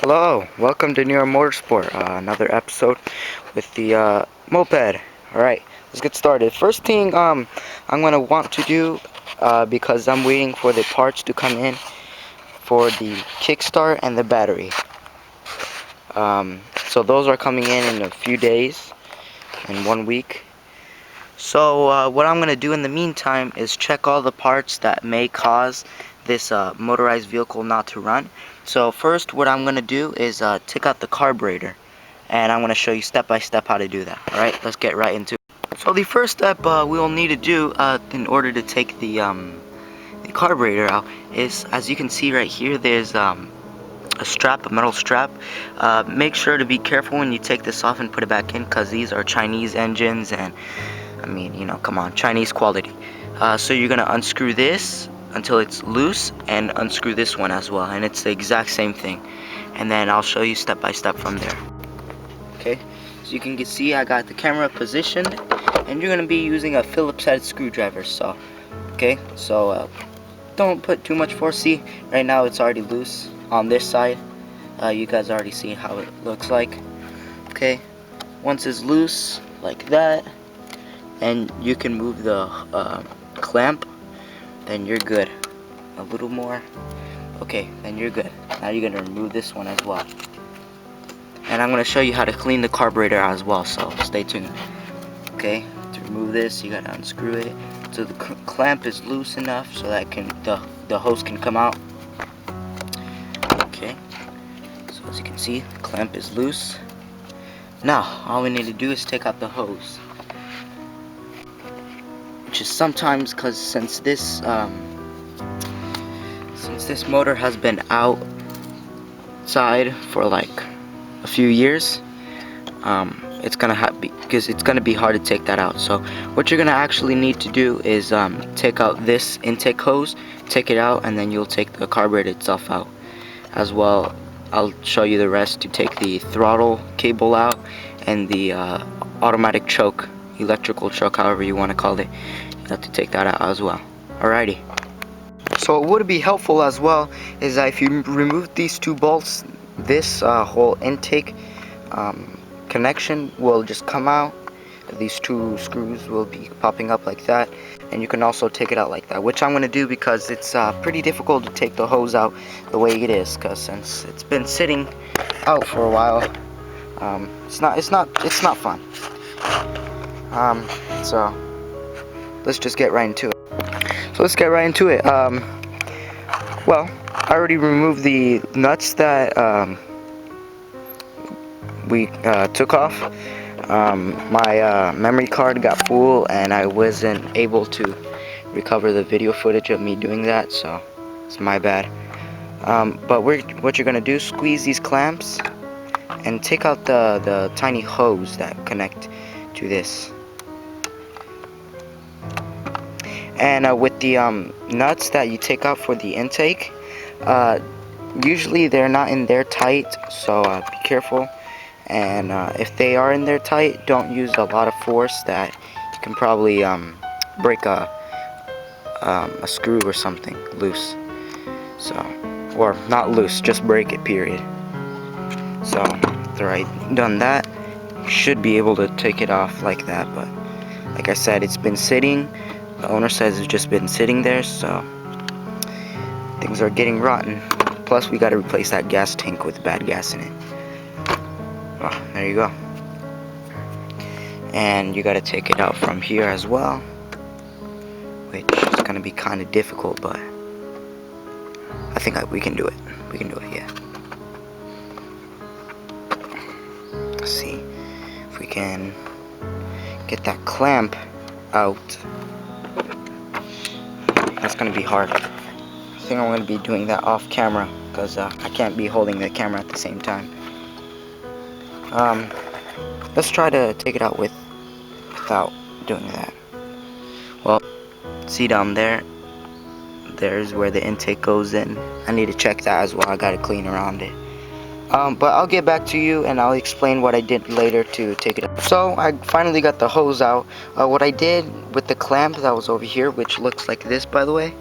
Hello, welcome to New York Motorsport, another episode with the Moped. Alright, let's get started. First thing I'm going to want to do, because I'm waiting for the parts to come in for the kickstart and the battery. So those are coming in a few days, in 1 week. So what I'm going to do in the meantime is check all the parts that may cause this motorized vehicle not to run. So first what I'm going to do is take out the carburetor, and I'm going to show you step by step how to do that. Alright, let's get right into it. So the first step we'll need to do in order to take the carburetor out is, as you can see right here, there's a metal strap. Make sure to be careful when you take this off and put it back in, because these are Chinese engines, and I mean, you know, come on, Chinese quality. So you're gonna unscrew this until it's loose, and unscrew this one as well, and it's the exact same thing. And then I'll show you step by step from there. Okay, so you can see I got the camera positioned, and you're gonna be using a Phillips head screwdriver. So, okay, so don't put too much force. See, right now it's already loose on this side. You guys already see how it looks like. Okay, once it's loose like that, and you can move the clamp, then you're good. A little more. Okay, then you're good. Now you're gonna remove this one as well, and I'm gonna show you how to clean the carburetor as well, so stay tuned. Okay, to remove this you gotta unscrew it so the clamp is loose enough so that the hose can come out. Okay, so as you can see, the clamp is loose. Now all we need to do is take out the hose, which is sometimes, because since this motor has been outside for like a few years, it's gonna be hard to take that out. So what you're gonna actually need to do is take out this intake hose, take it out, and then you'll take the carburetor itself out as well. I'll show you the rest to take the throttle cable out and the automatic choke, electrical choke, however you want to call it. You have to take that out as well. Alrighty. So what would be helpful as well is that if you remove these two bolts, this whole intake connection will just come out. These two screws will be popping up like that, and you can also take it out like that, which I'm going to do because it's pretty difficult to take the hose out the way it is, because since it's been sitting out for a while, it's not fun. So let's just get right into it. Well, I already removed the nuts that we took off. My memory card got full, and I wasn't able to recover the video footage of me doing that, so it's my bad. But what you're gonna do, squeeze these clamps and take out the tiny hose that connect to this. And with the nuts that you take out for the intake, usually they're not in there tight, so be careful. And if they are in there tight, don't use a lot of force, that you can probably break a screw or something loose. So, or not loose, just break it, period. So after I've done that, you should be able to take it off like that. But like I said, it's been sitting. The owner says it's just been sitting there, so things are getting rotten. Plus we got to replace that gas tank with bad gas in it. Oh, there you go. And you got to take it out from here as well, which is going to be kind of difficult, but I think we can do it. We can do it, yeah. Let's see if we can get that clamp out. That's going to be hard. I think I'm going to be doing that off camera, because I can't be holding the camera at the same time. Let's try to take it out without doing that. Well, see down there, there's where the intake goes in. I need to check that as well. I gotta clean around it. But I'll get back to you and I'll explain what I did later to take it out. So I finally got the hose out. What I did with the clamp that was over here, which looks like this, by the way,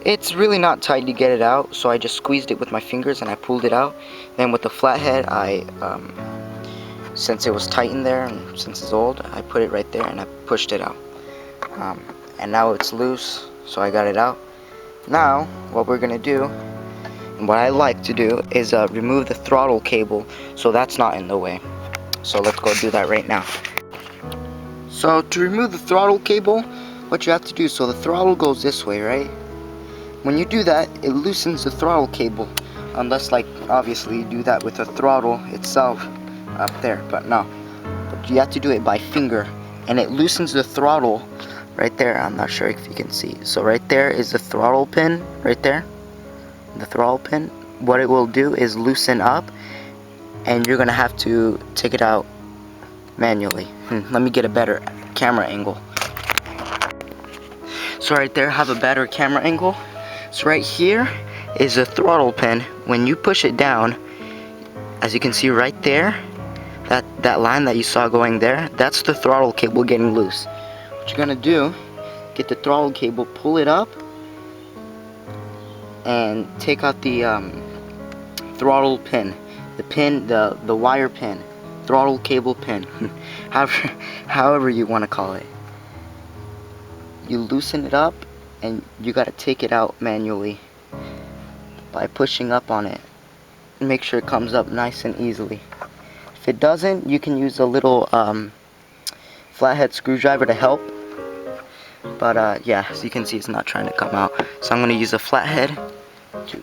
It's really not tight to get it out, so I just squeezed it with my fingers and I pulled it out. Then with the flathead, since it was tight in there and since it's old, I put it right there and I pushed it out. And now it's loose, so I got it out. Now, what we're gonna do, and what I like to do, is remove the throttle cable so that's not in the way. So let's go do that right now. So to remove the throttle cable, what you have to do, so the throttle goes this way, right? When you do that, it loosens the throttle cable, unless, like, obviously you do that with the throttle itself up there, but no. But you have to do it by finger, and it loosens the throttle right there. I'm not sure if you can see. So right there is the throttle pin, right there, the throttle pin. What it will do is loosen up, and you're gonna have to take it out manually. Let me get a better camera angle. So right there, have a better camera angle. So right here is the throttle pin. When you push it down, as you can see right there, that line that you saw going there, that's the throttle cable getting loose. What you're gonna do, get the throttle cable, pull it up, and take out the throttle pin, the wire pin, throttle cable pin, however you want to call it. You loosen it up, and you gotta take it out manually by pushing up on it. Make sure it comes up nice and easily. If it doesn't, you can use a little flathead screwdriver to help. But yeah, as you can see, it's not trying to come out. So I'm gonna use a flathead to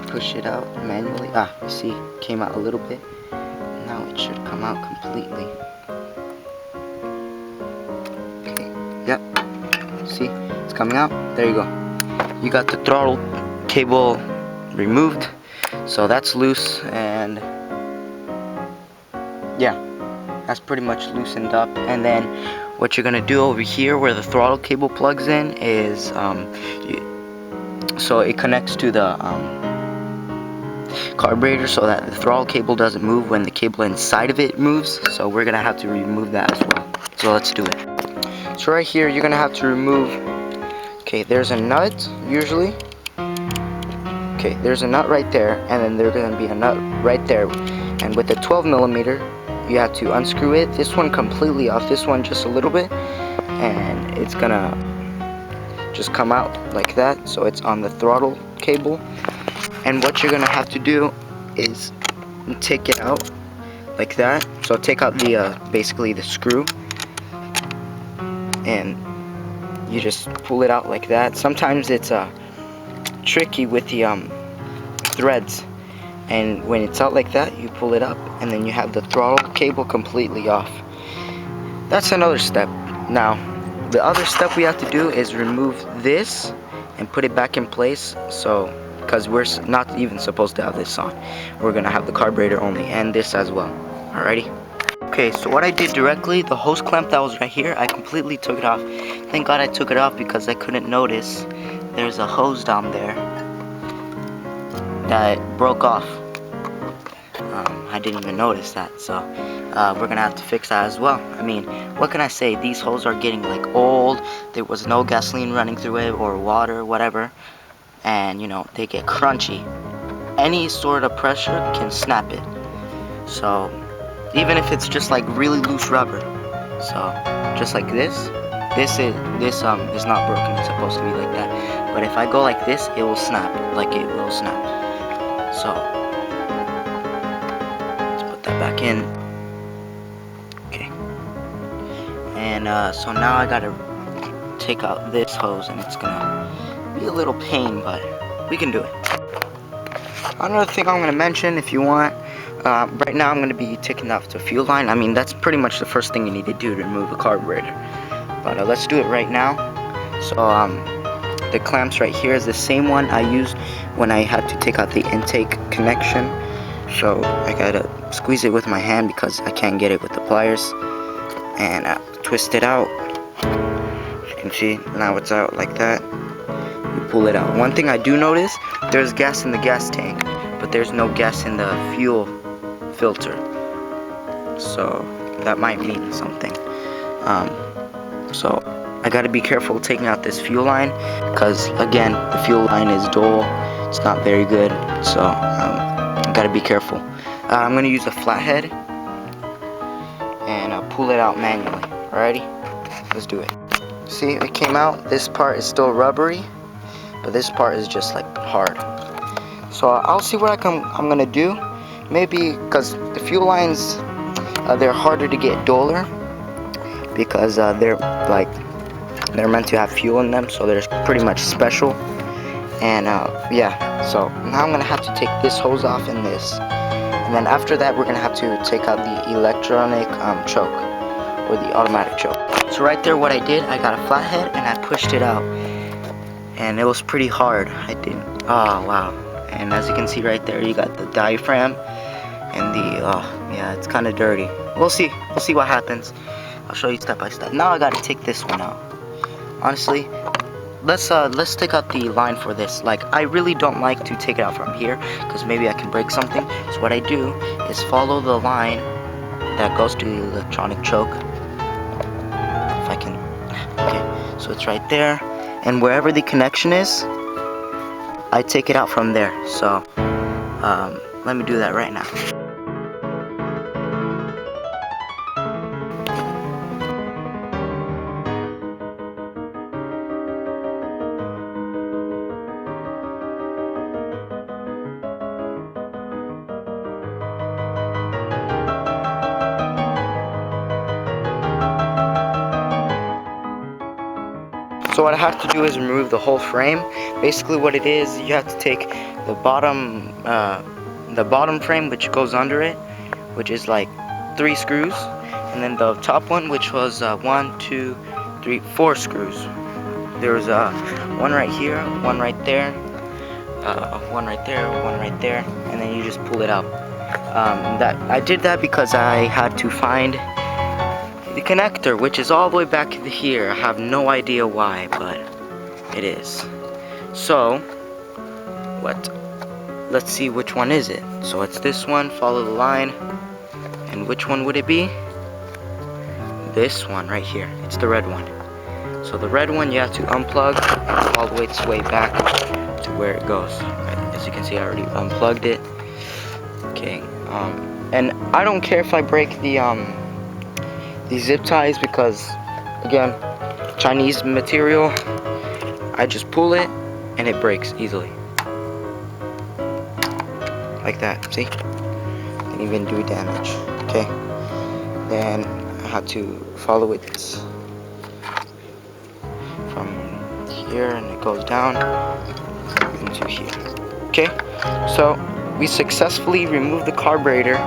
push it out manually. You see, it came out a little bit. Now it should come out completely. Okay, yep. See, it's coming out. There you go. You got the throttle cable removed, so that's loose, and yeah, that's pretty much loosened up. And then what you're gonna do over here where the throttle cable plugs in is so it connects to the carburetor, so that the throttle cable doesn't move when the cable inside of it moves. So we're gonna have to remove that as well. So let's do it. So right here, you're gonna have to remove, okay, there's a nut usually. Okay, there's a nut right there, and then there's gonna be a nut right there. And with the 12mm, you have to unscrew it. This one completely off, this one just a little bit, and it's gonna just come out like that. So it's on the throttle cable. And what you're gonna have to do is take it out like that. So take out the basically the screw, and you just pull it out like that. Sometimes it's tricky with the threads, and when it's out like that, you pull it up, and then you have the throttle cable completely off. That's another step. Now, the other step we have to do is remove this and put it back in place. So, because we're not even supposed to have this on, we're gonna have the carburetor only, and this as well. Alrighty. Okay, so what I did directly, the hose clamp that was right here, I completely took it off. Thank God I took it off, because I couldn't notice there's a hose down there that broke off. I didn't even notice that, so we're gonna have to fix that as well. I mean, what can I say? These hoses are getting like old. There was no gasoline running through it, or water, whatever, and you know, they get crunchy. Any sort of pressure can snap it. So even if it's just like really loose rubber, so just like this is not broken. It's supposed to be like that. But if I go like this, it will snap. Like it will snap. So let's put that back in. Okay. And so now I gotta take out this hose, and it's gonna be a little pain, but we can do it. Another thing I'm gonna mention, if you want, right now I'm gonna be taking off the fuel line. I mean, that's pretty much the first thing you need to do to remove a carburetor. But let's do it right now. So the clamps right here is the same one I used when I had to take out the intake connection. So I gotta squeeze it with my hand because I can't get it with the pliers, and twist it out. As you can see, now it's out like that. You pull it out. One thing I do notice, there's gas in the gas tank, but there's no gas in the fuel filter. So that might mean something. So I gotta be careful taking out this fuel line, because again, the fuel line is dull. It's not very good, so I gotta be careful. I'm gonna use a flathead and pull it out manually. Alrighty, let's do it. See, it came out. This part is still rubbery, but this part is just like hard. So I'll see what I'm gonna do. Maybe because the fuel lines, they're harder to get duller because they're meant to have fuel in them, so they're pretty much special. And yeah, so now I'm gonna have to take this hose off and this, and then after that we're gonna have to take out the electronic choke, or the automatic choke. So right there, what I did, I got a flathead and I pushed it out, and it was pretty hard. I did. Oh wow! And as you can see right there, you got the diaphragm and the yeah, it's kind of dirty. We'll see what happens. I'll show you step by step. Now I gotta take this one out. Honestly, let's take out the line for this. Like, I really don't like to take it out from here because maybe I can break something. So what I do is follow the line that goes to the electronic choke. If I can, okay, so it's right there, and wherever the connection is, I take it out from there. So let me do that right now. So what I have to do is remove the whole frame. Basically what it is, you have to take the bottom frame, which goes under it, which is like 3 screws, and then the top one, which was 1, 2, 3, 4 screws. There's one right here, one right there, one right there, one right there, and then you just pull it out. I did that because I had to find the connector, which is all the way back here. I have no idea why, but it is. So let's see which one is it. So it's this one. Follow the line, and which one would it be? This one right here. It's the red one. So the red one you have to unplug all the way back to where it goes. Right, as you can see, I already unplugged it. Okay, and I don't care if I break the zip ties, because again, Chinese material, I just pull it and it breaks easily, like that. See, didn't even do damage. Okay, then I have to follow it from here, and it goes down into here. Okay, so we successfully removed the carburetor.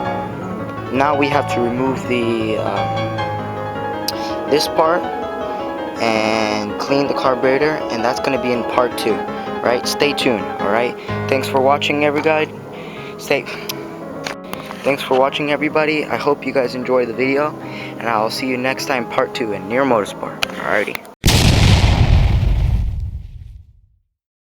Now we have to remove the this part and clean the carburetor, and that's going to be in part 2. Right, stay tuned. Alright, thanks for watching everybody. Thanks for watching everybody. I hope you guys enjoyed the video, and I'll see you next time, part 2 in Near Motorsport. Alrighty.